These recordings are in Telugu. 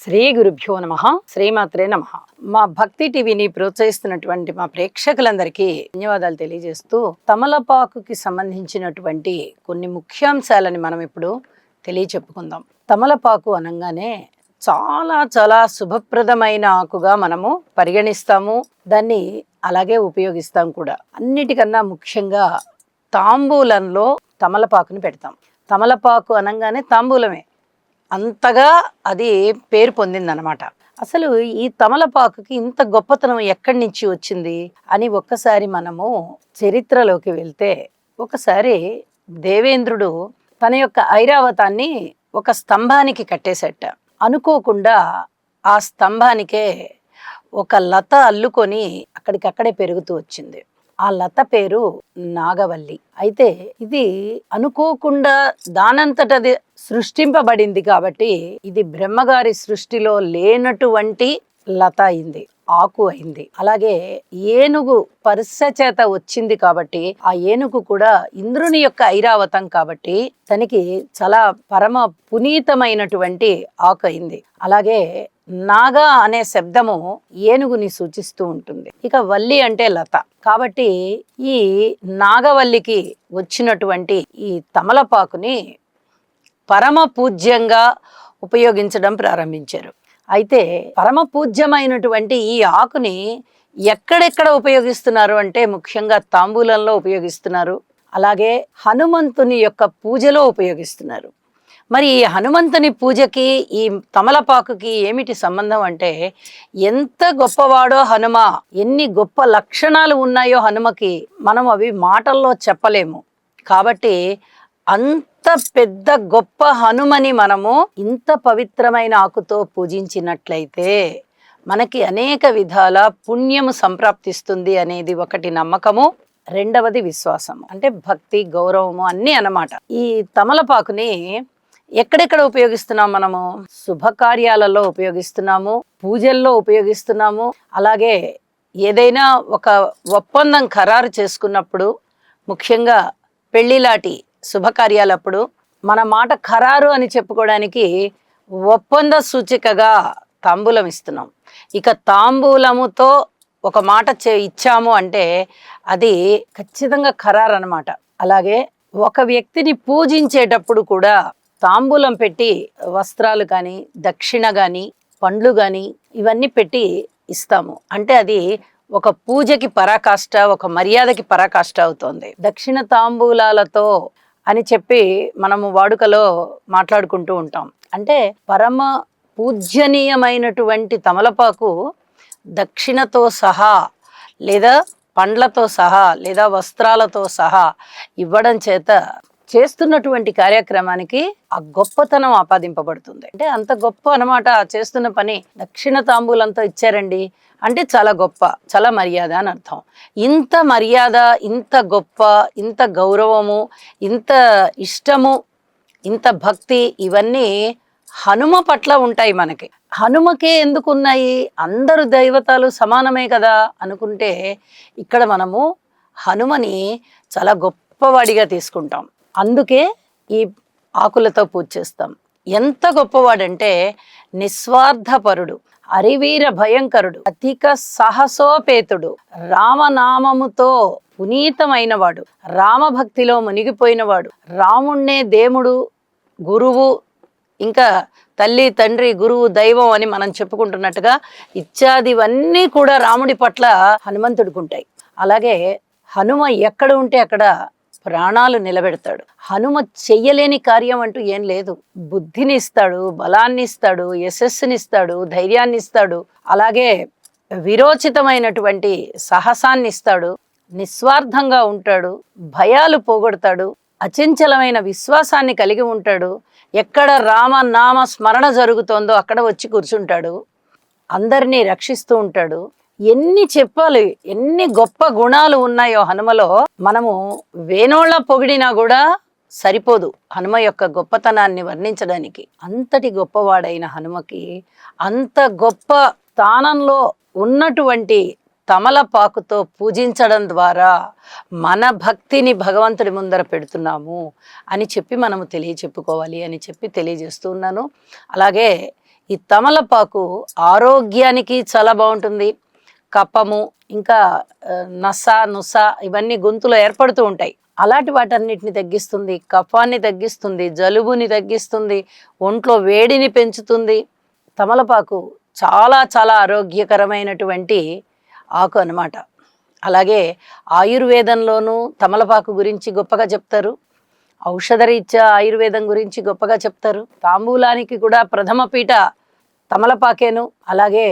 శ్రీ గురుభ్యో నమః. శ్రీమాత్రే నమః. మా భక్తి టీవీని ప్రోత్సహిస్తున్నటువంటి మా ప్రేక్షకులందరికీ ధన్యవాదాలు తెలియజేస్తూ తమలపాకుకి సంబంధించినటువంటి కొన్ని ముఖ్యాంశాలని మనం ఇప్పుడు తెలియచెప్పుకుందాం. తమలపాకు అనగానే చాలా శుభప్రదమైన ఆకుగా మనము పరిగణిస్తాము, దాన్ని అలాగే ఉపయోగిస్తాం కూడా. అన్నిటికన్నా ముఖ్యంగా తాంబూలంలో తమలపాకుని పెడతాం. తమలపాకు అనగానే తాంబూలమే, అంతగా అది పేరు పొందిందనమాట. అసలు ఈ తమలపాకుకి ఇంత గొప్పతనం ఎక్కడి నుంచి వచ్చింది అని ఒక్కసారి మనము చరిత్రలోకి వెళ్తే, ఒకసారి దేవేంద్రుడు తన యొక్క ఐరావతాన్ని ఒక స్తంభానికి కట్టేసట. అనుకోకుండా ఆ స్తంభానికే ఒక లత అల్లుకొని అక్కడికక్కడే పెరుగుతూ వచ్చింది. ఆ లత పేరు నాగవల్లి. అయితే ఇది అనుకోకుండా దానంతటది సృష్టింపబడింది కాబట్టి ఇది బ్రహ్మగారి సృష్టిలో లేనటువంటి లత అయింది, ఆకు అయింది. అలాగే ఏనుగు పర్శ చేత వచ్చింది కాబట్టి ఆ ఏనుగు కూడా ఇంద్రుని యొక్క ఐరావతం కాబట్టి తనకి చాలా పరమ పునీతమైనటువంటి ఆకు అయింది. అలాగే నాగ అనే శబ్దము ఏనుగుని సూచిస్తూ ఉంటుంది. ఇక వల్లి అంటే లత కాబట్టి ఈ నాగవల్లికి వచ్చినటువంటి ఈ తమలపాకుని పరమ పూజ్యంగా ఉపయోగించడం ప్రారంభించారు. అయితే పరమ పూజ్యమైనటువంటి ఈ ఆకుని ఎక్కడెక్కడ ఉపయోగిస్తున్నారు అంటే ముఖ్యంగా తాంబూలంలో ఉపయోగిస్తున్నారు, అలాగే హనుమంతుని యొక్క పూజలో ఉపయోగిస్తున్నారు. మరి ఈ హనుమంతుని పూజకి ఈ తమలపాకుకి ఏమిటి సంబంధం అంటే, ఎంత గొప్పవాడో హనుమ, ఎన్ని గొప్ప లక్షణాలు ఉన్నాయో హనుమకి మనం అవి మాటల్లో చెప్పలేము. కాబట్టి అంత పెద్ద గొప్ప హనుమని మనము ఇంత పవిత్రమైన ఆకుతో పూజించినట్లయితే మనకి అనేక విధాల పుణ్యము సంప్రాప్తిస్తుంది అనేది ఒకటి నమ్మకము, రెండవది విశ్వాసము, అంటే భక్తి గౌరవము అన్నీ అన్నమాట. ఈ తమలపాకుని ఎక్కడెక్కడ ఉపయోగిస్తున్నాం మనము? శుభకార్యాలలో ఉపయోగిస్తున్నాము, పూజల్లో ఉపయోగిస్తున్నాము, అలాగే ఏదైనా ఒక ఒప్పందం ఖరారు చేసుకున్నప్పుడు, ముఖ్యంగా పెళ్లిలాంటి శుభకార్యాలప్పుడు మన మాట ఖరారు అని చెప్పుకోవడానికి ఒప్పంద సూచికగా తాంబూలం ఇస్తున్నాం. ఇక తాంబూలముతో ఒక మాట ఇచ్చాము అంటే అది ఖచ్చితంగా ఖరారు అన్నమాట. అలాగే ఒక వ్యక్తిని పూజించేటప్పుడు కూడా తాంబూలం పెట్టి వస్త్రాలు కానీ, దక్షిణ కానీ, పండ్లు కానీ ఇవన్నీ పెట్టి ఇస్తాము. అంటే అది ఒక పూజకి పరాకాష్ట, ఒక మర్యాదకి పరాకాష్ట అవుతుంది. దక్షిణ తాంబూలాలతో అని చెప్పి మనము వాడుకలో మాట్లాడుకుంటూ ఉంటాం. అంటే పరమ పూజ్యనీయమైనటువంటి తమలపాకు దక్షిణతో సహా లేదా పండ్లతో సహా లేదా వస్త్రాలతో సహా ఇవ్వడం చేత చేస్తున్నటువంటి కార్యక్రమానికి ఆ గొప్పతనం ఆపాదింపబడుతుంది. అంటే అంత గొప్ప అన్నమాట చేస్తున్న పని. దక్షిణ తాంబూలంతో ఇచ్చారండి అంటే చాలా గొప్ప, చాలా మర్యాద అని అర్థం. ఇంత మర్యాద, ఇంత గొప్ప, ఇంత గౌరవము, ఇంత ఇష్టము, ఇంత భక్తి ఇవన్నీ హనుమ పట్ల ఉంటాయి మనకి. హనుమకే ఎందుకు ఉన్నాయి? అందరు దైవతాలు సమానమే కదా అనుకుంటే ఇక్కడ మనము హనుమని చాలా గొప్పవాడిగా తీసుకుంటాం. అందుకే ఈ ఆకులతో పూజ చేస్తాం. ఎంత గొప్పవాడంటే నిస్వార్థపరుడు, హరివీర భయంకరుడు, అధిక సాహసోపేతుడు, రామనామముతో పునీతమైనవాడు, రామభక్తిలో మునిగిపోయినవాడు, రాముణ్ణే దేవుడు, గురువు, ఇంకా తల్లి తండ్రి గురువు దైవం అని మనం చెప్పుకుంటున్నట్టుగా ఇత్యాదివన్నీ కూడా రాముడి పట్ల హనుమంతుడికి ఉంటాయి. అలాగే హనుమ ఎక్కడ ఉంటే అక్కడ ప్రాణాలు నిలబెడతాడు. హనుమ చెయ్యలేని కార్యం అంటూ ఏం లేదు. బుద్ధిని ఇస్తాడు, బలాన్ని ఇస్తాడు, యశస్సుని ఇస్తాడు, ధైర్యాన్ని ఇస్తాడు, అలాగే విరోచితమైనటువంటి సాహసాన్ని ఇస్తాడు, నిస్వార్థంగా ఉంటాడు, భయాలు పోగొడతాడు, అచంచలమైన విశ్వాసాన్ని కలిగి ఉంటాడు. ఎక్కడ రామనామ స్మరణ జరుగుతోందో అక్కడ వచ్చి కూర్చుంటాడు, అందరినీ రక్షిస్తూ ఉంటాడు. ఎన్ని చెప్పాలి, ఎన్ని గొప్ప గుణాలు ఉన్నాయో హనుమలో. మనము వేణోళ్ళ పొగిడినా కూడా సరిపోదు హనుమ యొక్క గొప్పతనాన్ని వర్ణించడానికి. అంతటి గొప్పవాడైన హనుమకి అంత గొప్ప స్థానంలో ఉన్నటువంటి తమలపాకుతో పూజించడం ద్వారా మన భక్తిని భగవంతుడి ముందర పెడుతున్నాము అని చెప్పి మనము తెలియచెప్పుకోవాలి అని చెప్పి తెలియజేస్తూ ఉన్నాను. అలాగే ఈ తమలపాకు ఆరోగ్యానికి చాలా బాగుంటుంది. కఫము ఇంకా నస నుస ఇవన్నీ గొంతులో ఏర్పడుతూ ఉంటాయి. అలాంటి వాటన్నిటిని తగ్గిస్తుంది, కఫాన్ని తగ్గిస్తుంది, జలుబుని తగ్గిస్తుంది, ఒంట్లో వేడిని పెంచుతుంది. తమలపాకు చాలా చాలా ఆరోగ్యకరమైనటువంటి ఆకు అన్నమాట. అలాగే ఆయుర్వేదంలోనూ తమలపాకు గురించి గొప్పగా చెప్తారు. ఔషధరీత్యా ఆయుర్వేదం గురించి గొప్పగా చెప్తారు. తాంబూలానికి కూడా ప్రథమ పీట తమలపాకేను. అలాగే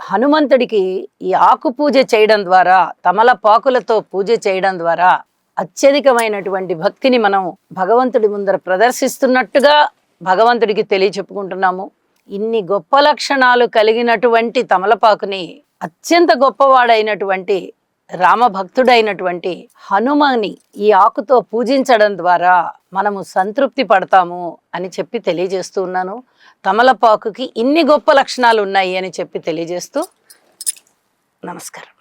హనుమంతుడికి ఈ ఆకు పూజ చేయడం ద్వారా, తమలపాకులతో పూజ చేయడం ద్వారా అత్యధికమైనటువంటి భక్తిని మనం భగవంతుడి ముందర ప్రదర్శిస్తున్నట్టుగా భగవంతుడికి తెలియచెప్పుకుంటున్నాము. ఇన్ని గొప్ప లక్షణాలు కలిగినటువంటి తమలపాకుని అత్యంత గొప్పవాడైనటువంటి రామభక్తుడైనటువంటి హనుమని ఈ ఆకుతో పూజించడం ద్వారా మనము సంతృప్తి పడతాము అని చెప్పి తెలియజేస్తూ ఉన్నాను. తమలపాకుకి ఇన్ని గొప్ప లక్షణాలు ఉన్నాయి అని చెప్పి తెలియజేస్తూ నమస్కారం.